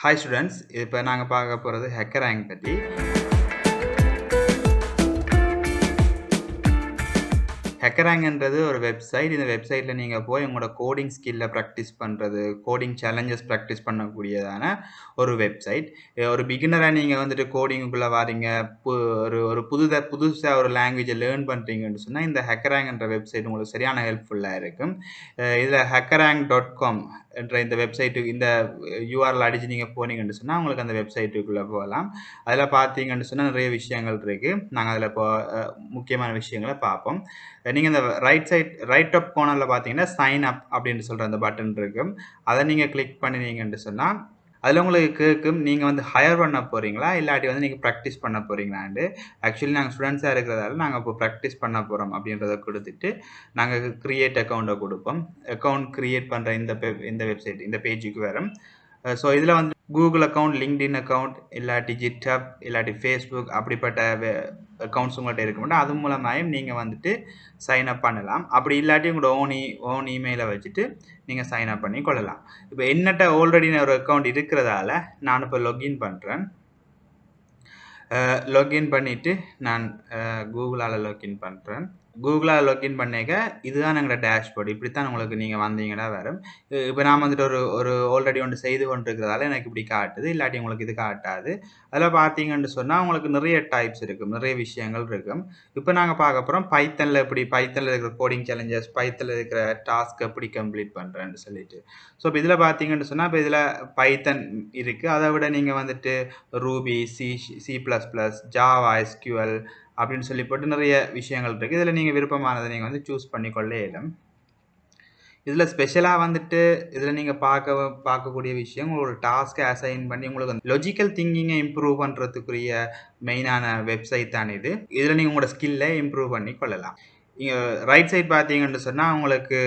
Hi students, இப்போ நாங்கள் பார்க்க போகிறது ஹேக்கராங் பற்றி. ஹேக்கராங்ன்றது ஒரு வெப்சைட். இந்த வெப்சைட்டில் நீங்கள் போய் உங்களோட கோடிங் ஸ்கில்லை ப்ராக்டிஸ் பண்ணுறது, கோடிங் சேலஞ்சஸ் ப்ராக்டிஸ் பண்ணக்கூடியதான ஒரு வெப்சைட். ஒரு பிகினராக நீங்கள் வந்துட்டு கோடிங்குள்ளே வாரீங்க, ஒரு ஒரு புதுசாக ஒரு லாங்குவேஜை லேர்ன் பண்ணுறீங்கன்னு சொன்னால் இந்த ஹேக்கராங்ன்ற வெப்சைட் உங்களுக்கு சரியான ஹெல்ப்ஃபுல்லாக இருக்கும். இதில் hackrank.com என்ற இந்த வெப்சைட்டுக்கு இந்த யூஆர்எல் அடித்து நீங்கள் போனீங்கன்னு சொன்னால் உங்களுக்கு அந்த வெப்சைட்டுக்குள்ளே போகலாம். அதில் பார்த்தீங்கன்னு சொன்னால் நிறைய விஷயங்கள் இருக்குது. நாங்கள் அதில் இப்போ முக்கியமான விஷயங்களை பார்ப்போம். நீங்கள் இந்த ரைட் டாப் கார்னரில் பார்த்தீங்கன்னா சைன் அப் அப்படின்னு சொல்கிற அந்த பட்டன் இருக்கும். அதை நீங்கள் கிளிக் பண்ணினீங்கன்னு சொன்னால் அதில் உங்களுக்கு கேட்கும் நீங்கள் வந்து ஹையர் பண்ண போகிறீங்களா, இல்லாட்டி வந்து நீங்கள் ப்ராக்டிஸ் பண்ண போகிறீங்களான்னு. ஆக்சுவலி நாங்கள் ஸ்டூடெண்ட்ஸாக இருக்கிறதால நாங்கள் இப்போ ப்ராக்டிஸ் பண்ண போகிறோம் அப்படின்றத கொடுத்துட்டு நாங்கள் கிரியேட் அக்கௌண்ட்டை கொடுப்போம். அக்கௌண்ட் கிரியேட் பண்ணுற இந்த வெப்சைட் இந்த பேஜுக்கு வரும். ஸோ இதில் வந்து கூகுள் அக்கௌண்ட், லிங்க்டின் அக்கௌண்ட், இல்லாட்டி ஜிட்ஹப், இல்லாட்டி ஃபேஸ்புக் அப்படிப்பட்ட அக்கௌண்ட்ஸ் உங்கள்கிட்ட இருக்க மாட்டோம். அது மூலமாகவும் நீங்கள் வந்துட்டு சைன் அப் பண்ணலாம். அப்படி இல்லாட்டி உங்களோட ஓன் இமெயிலை வச்சுட்டு நீங்கள் சைன் அப் பண்ணி கொள்ளலாம். இப்போ என்னட்ட ஆல்ரெடி ஒரு அக்கௌண்ட் இருக்கிறதால நான் இப்போ லொகின் பண்ணுறேன். லொகின் பண்ணிவிட்டு நான் கூகுளால் லொகின் பண்ணுறேன். கூகுளால் லொகின் பண்ணிக்க இதுதான் எங்களோட டேஷ்போர்டு. இப்படித்தான் உங்களுக்கு நீங்கள் வந்தீங்கன்னா வரும். இப்போ நான் வந்துட்டு ஒரு ஆல்ரெடி ஒன்று செய்து கொண்டு இருக்கிறதால எனக்கு இப்படி காட்டுது, இல்லாட்டி உங்களுக்கு இது காட்டாது. அதில் பார்த்தீங்கன்னு சொன்னால் உங்களுக்கு நிறைய டைப்ஸ் இருக்கும், நிறைய விஷயங்கள் இருக்கும். இப்போ நாங்கள் பார்க்க போகிறோம் பைத்தனில் இருக்கிற கோடிங் சேலஞ்சஸ், பைத்தனில் இருக்கிற டாஸ்க் எப்படி கம்ப்ளீட் பண்ணுறேன்னு சொல்லிட்டு. ஸோ இப்போ இதில் பார்த்தீங்கன்னு சொன்னால் இப்போ இதில் பைத்தன் இருக்குது. அதை விட நீங்கள் வந்துட்டு ரூபி, C++, ஜாவா, SQL அப்படின்னு சொல்லி போட்டு நிறைய விஷயங்கள் இருக்குது. இதில் நீங்கள் விருப்பமானதை நீங்கள் வந்து சூஸ் பண்ணிக்கொள்ள இயலும். இதில் ஸ்பெஷலாக வந்துட்டு இதில் நீங்கள் பார்க்கக்கூடிய விஷயம் ஒரு டாஸ்க்கை அசைன் பண்ணி உங்களுக்கு லாஜிக்கல் திங்கிங்கை இம்ப்ரூவ் பண்ணுறதுக்குரிய மெயினான வெப்சைட் தான் இது. இதில் நீங்கள் உங்களோட ஸ்கில்லை இம்ப்ரூவ் பண்ணி கொள்ளலாம். இங்கே ரைட் சைட் பார்த்தீங்கன்னு சொன்னால் உங்களுக்கு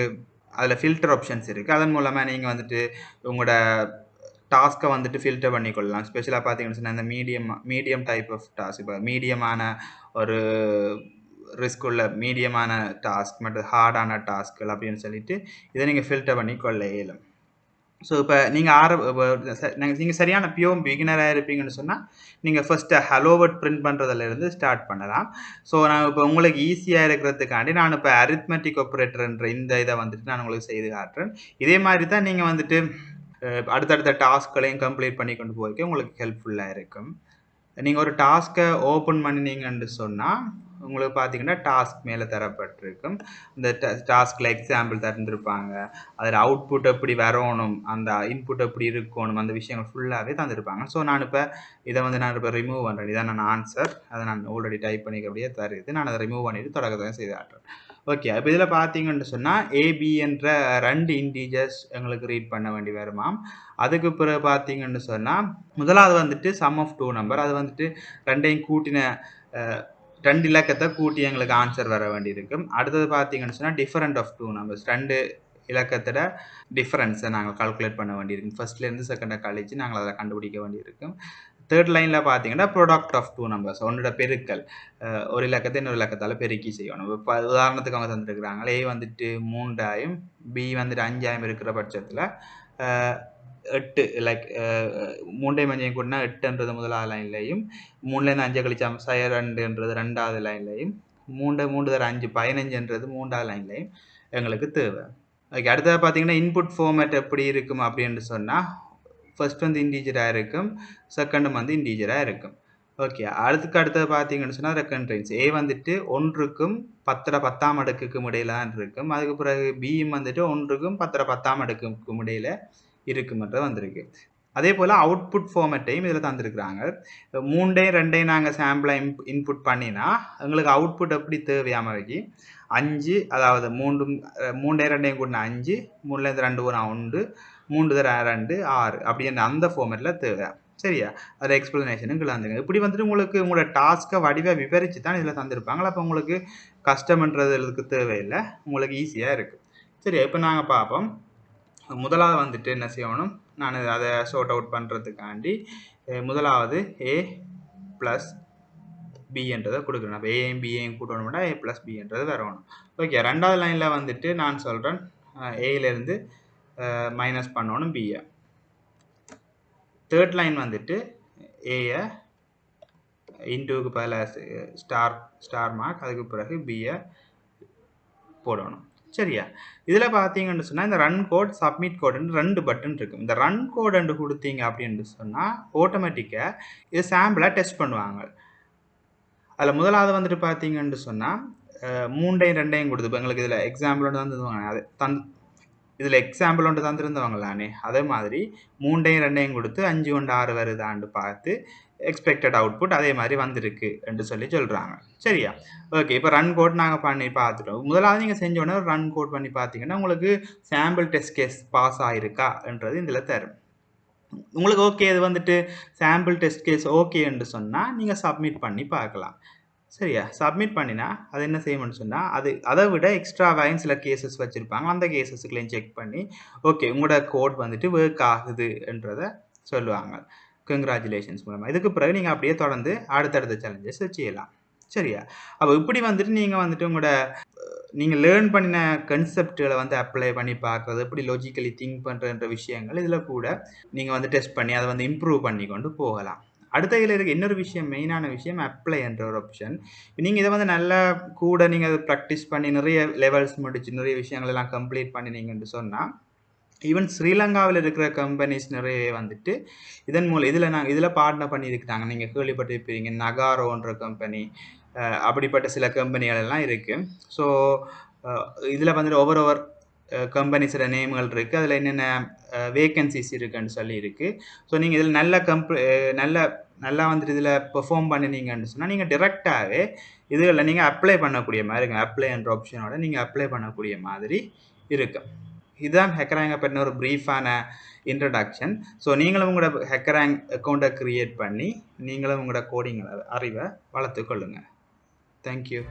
அதில் ஃபில்டர் ஆப்ஷன்ஸ் இருக்குது. அதன் மூலமாக நீங்கள் வந்துட்டு உங்களோட டாஸ்க்கை வந்துட்டு ஃபில்டர் பண்ணிக்கொள்ளலாம். ஸ்பெஷலாக பார்த்தீங்கன்னு சொன்னால் இந்த மீடியம் டைப் ஆஃப் டாஸ்க், இப்போ மீடியமான ஒரு ரிஸ்க் உள்ள மீடியமான டாஸ்க் மற்றும் ஹார்டான டாஸ்க்கள் அப்படின்னு சொல்லிட்டு இதை நீங்கள் ஃபில்டர் பண்ணி கொள்ள இயலும். ஸோ இப்போ நீங்கள் சரியான பியூர் பிகினராக இருப்பீங்கன்னு சொன்னால் நீங்கள் ஃபஸ்ட்டு ஹலோ வேர்ட் பிரிண்ட் பண்ணுறதுலேருந்து ஸ்டார்ட் பண்ணலாம். ஸோ நான் இப்போ உங்களுக்கு ஈஸியாக இருக்கிறதுக்காண்டி நான் இப்போ அரித்மெட்டிக் ஆப்ரேட்டர்ன்ற இந்த இதை வந்துட்டு நான் உங்களுக்கு செய்து காட்டுறேன். இதே மாதிரி தான் நீங்கள் வந்துட்டு அடுத்தடுத்த டாஸ்க்களையும் கம்ப்ளீட் பண்ணி கொண்டு போய்க்க உங்களுக்கு ஹெல்ப்ஃபுல்லாக இருக்கும். நீங்கள் ஒரு டாஸ்க்கை ஓப்பன் பண்ணினீங்கன்னு சொன்னால் உங்களுக்கு பார்த்தீங்கன்னா டாஸ்க் மேலே தரப்பட்டிருக்கும். இந்த டாஸ்கில் எக்ஸாம்பிள் தந்துருப்பாங்க. அதில் அவுட்புட் எப்படி வரணும், அந்த இன்புட் எப்படி இருக்கணும், அந்த விஷயங்கள் ஃபுல்லாகவே தந்துருப்பாங்க. ஸோ நான் இப்போ ரிமூவ் பண்ணுறேன். இதான் நான் ஆன்சர், அதை நான் ஆல்ரெடி டைப் பண்ணிக்கிறபடியே தருது. நான் அதை ரிமூவ் பண்ணிவிட்டு தொடக்கத்தை செய்து காட்டுறேன். ஓகே, இப்போ இதில் பார்த்தீங்கன்னு சொன்னால் ஏபி என்ற 2 இன்டீஜர்ஸ் எங்களுக்கு ரீட் பண்ண வேண்டி வருமாம். அதுக்கு பிறகு பார்த்தீங்கன்னு சொன்னால் முதலாவது வந்துட்டு சம் ஆஃப் 2 நம்பர். அது வந்துட்டு ரெண்டையும் கூட்டின 2 இலக்கத்தை கூட்டி எங்களுக்கு ஆன்சர் வர வேண்டியிருக்கும். அடுத்தது பார்த்தீங்கன்னு சொன்னால் டிஃபரண்ட் ஆஃப் 2 நம்பர்ஸ். 2 இலக்கத்தோட டிஃபரன்ஸை நாங்கள் கால்குலேட் பண்ண வேண்டியிருக்கும். ஃபர்ஸ்ட்லேருந்து செகண்டாக கழிச்சு நாங்கள் அதை கண்டுபிடிக்க வேண்டியிருக்கும். தேர்ட் லைனில் பார்த்தீங்கன்னா ப்ராடக்ட் ஆஃப் 2 நம்பர்ஸ், ஒன்னோட பெருக்கல், ஒரு இலக்கத்தை இன்னொரு இலக்கத்தால் பெருக்கி செய்யணும். இப்போ உதாரணத்துக்கு அவங்க தந்துருக்குறாங்க, A வந்துட்டு 3ஆயும் B வந்துட்டு 5ஆயும் இருக்கிற பட்சத்தில் 8 லைக் 3ஐயும் 5ஐயும் கூட்டினா 8ன்றது முதலாவது லைன்லையும், 3லேருந்து 5 கழிச்சா 2ன்றது ரெண்டாவது லைன்லையும், 3 தர 5 15ன்றது மூன்றாவது லைன்லையும் எங்களுக்கு தேவை. ஓகே, அடுத்தது பார்த்தீங்கன்னா இன்புட் ஃபார்மேட் எப்படி இருக்கும் அப்படின்னு சொன்னால் ஃபர்ஸ்ட் வந்து இன்டீஜராக இருக்கும், செகண்டும் வந்து இன்டீஜராக இருக்கும். ஓகே, அடுத்தது பார்த்தீங்கன்னு சொன்னால் ரெக்கன்ட்ரைன்ஸ் A வந்துட்டு 1க்கும் 10 அடுக்குக்கும் இடையில தான் இருக்கும். அதுக்கு பிறகு பியும் வந்துட்டு 1க்கும் 10 அடுக்குக்கும் இடையில இருக்குமன்றது வந்திருக்கு. அதே போல் அவுட்புட் ஃபார்மேட்டையும் இதில் தந்துருக்குறாங்க. 3ஐயும் 2ஐயும் நாங்கள் சாம்பிளாக இன்புட் பண்ணினா எங்களுக்கு அவுட்புட் எப்படி தேவையாமக்கு 5, அதாவது 3ஐயும் 2ஐயும் கூட்டினா 5, 3லேருந்து 2 போனா 1, 3 தர 2 6 அப்படின்ற அந்த ஃபார்மேட்டில் தேவை. சரியா, அதில் எக்ஸ்பிளனேஷனும் கிளாந்துங்க. இப்படி வந்துட்டு உங்களுக்கு உங்களோட டாஸ்க்கை வடிவாக விவரித்து தான் இதில் தந்திருப்பாங்களா. அப்போ உங்களுக்கு கஷ்டம்ன்றதுக்கு தேவையில்லை, உங்களுக்கு ஈஸியாக இருக்குது. சரியா, இப்போ நாங்கள் பார்ப்போம். முதலாவது வந்துட்டு என்ன செய்யணும், நான் அதை ஷார்ட் அவுட் பண்ணுறதுக்காண்டி முதலாவது A + B என்றதை கொடுக்குறேன். அப்போ ஏயும் பிஏயும் கூட்டணும்னா A + B என்றது வரணும். ஓகே, ரெண்டாவது லைனில் வந்துட்டு நான் சொல்கிறேன் ஏலேருந்து மைனஸ் பண்ணணும் பிஏ. தேர்ட் லைன் வந்துட்டு ஏயை இன்டூக்கு பதிலாக ஸ்டார் மார்க், அதுக்கு பிறகு பியை போடணும். சரியா? இதில் பார்த்தீங்கன்னு சொன்னால் இந்த ரன் கோட் சப்மிட் கோடுன்னு 2 பட்டன் இருக்கும். இந்த ரன் கோடுன்னு கொடுத்தீங்க அப்படின்னு சொன்னால் ஆட்டோமேட்டிக்காக இது சாம்பிளாக டெஸ்ட் பண்ணுவாங்க. அதில் முதலாவது வந்துட்டு பார்த்தீங்கன்னு சொன்னால் 3டையும் 2டையும் கொடுத்து இப்போ எங்களுக்கு இதில் எக்ஸாம்பிள் ஒன்று தந்துடுவாங்க. அது இதில் எக்ஸாம்பிள் ஒன்று தந்துருந்தவங்களானே அதே மாதிரி 3டையும் 2டையும் கொடுத்து 5 1 6 வருதான்னு பார்த்து எக்ஸ்பெக்டட் அவுட்புட் அதே மாதிரி வந்திருக்கு என்று சொல்லி சொல்கிறாங்க. சரியா? ஓகே, இப்போ ரன் கோட் நாங்கள் பண்ணி பார்த்துட்டோம். முதலாவது நீங்கள் செஞ்ச உடனே ரன் கோட் பண்ணி பார்த்தீங்கன்னா உங்களுக்கு சாம்பிள் டெஸ்ட் கேஸ் பாஸ் ஆகிருக்கான்றது இதில் தரும். உங்களுக்கு ஓகே, இது வந்துட்டு சாம்பிள் டெஸ்ட் கேஸ் ஓகே என்று சொன்னால் நீங்கள் சப்மிட் பண்ணி பார்க்கலாம். சரியா? சப்மிட் பண்ணினா அது என்ன செய்யணும்னு சொன்னால் அதை விட எக்ஸ்ட்ராவாக சில கேசஸ் வச்சுருப்பாங்க. அந்த கேசஸுக்களையும் செக் பண்ணி ஓகே உங்களோட கோட் வந்துட்டு ஒர்க் ஆகுதுன்றதை சொல்லுவாங்க. கங்க்ராச்சுலேஷன்ஸ் மூலமாக. இதுக்கு பிறகு நீங்கள் அப்படியே தொடர்ந்து அடுத்தடுத்த சேலஞ்சஸ் செய்யலாம். சரியா? அப்போ இப்படி வந்துட்டு நீங்கள் வந்துட்டு உங்களோட நீங்கள் லேர்ன் பண்ணின கன்செப்டுகளை வந்து அப்ளை பண்ணி பார்க்குறது, எப்படி லாஜிக்கலி திங்க் பண்ணுறன்ற விஷயங்கள் இதில் கூட நீங்கள் வந்து டெஸ்ட் பண்ணி அதை வந்து இம்ப்ரூவ் பண்ணி கொண்டு போகலாம். அடுத்த இதில் இருக்க இன்னொரு விஷயம், மெயினான விஷயம் அப்ளை என்ற ஒரு ஆப்ஷன். நீங்கள் இதை வந்து நல்லா கூட நீங்கள் அதை ப்ராக்டிஸ் பண்ணி நிறைய லெவல்ஸ் முடிச்சு நிறைய விஷயங்கள் எல்லாம் கம்ப்ளீட் பண்ணினீங்கன்னு சொன்னால் ஈவன் ஸ்ரீலங்காவில் இருக்கிற கம்பெனிஸ் நிறைய வந்துட்டு இதன் மூலம் இதில் பார்ட்னர் பண்ணியிருக்கிறாங்க. நீங்கள் கேள்விப்பட்டிருப்பீங்க நகாரோன்ற கம்பெனி, அப்படிப்பட்ட சில கம்பெனிகள் எல்லாம் இருக்குது. ஸோ இதில் வந்துட்டு ஒவ்வொரு கம்பெனிஸோட நேம்கள் இருக்குது, அதில் என்னென்ன வேக்கன்சிஸ் இருக்குன்னு சொல்லி இருக்குது. ஸோ நீங்கள் இதில் நல்லா வந்துட்டு இதில் பெர்ஃபார்ம் பண்ணினீங்கன்னு சொன்னால் நீங்கள் டிரெக்டாகவே இதில் நீங்கள் அப்ளை பண்ணக்கூடிய மாதிரி இருக்கும். அப்ளை என்ற ஆப்ஷனோட நீங்கள் அப்ளை பண்ணக்கூடிய மாதிரி இருக்கும். இதுதான் ஹேக்கராங்கை பற்றின ஒரு ப்ரீஃபான இன்ட்ரடக்ஷன். ஸோ நீங்களும் உங்களோட ஹேக்கராங் அக்கௌண்ட்டை க்ரியேட் பண்ணி நீங்களும் உங்களோட கோடிங் அறிவை வளர்த்து கொள்ளுங்கள். தேங்க்யூ.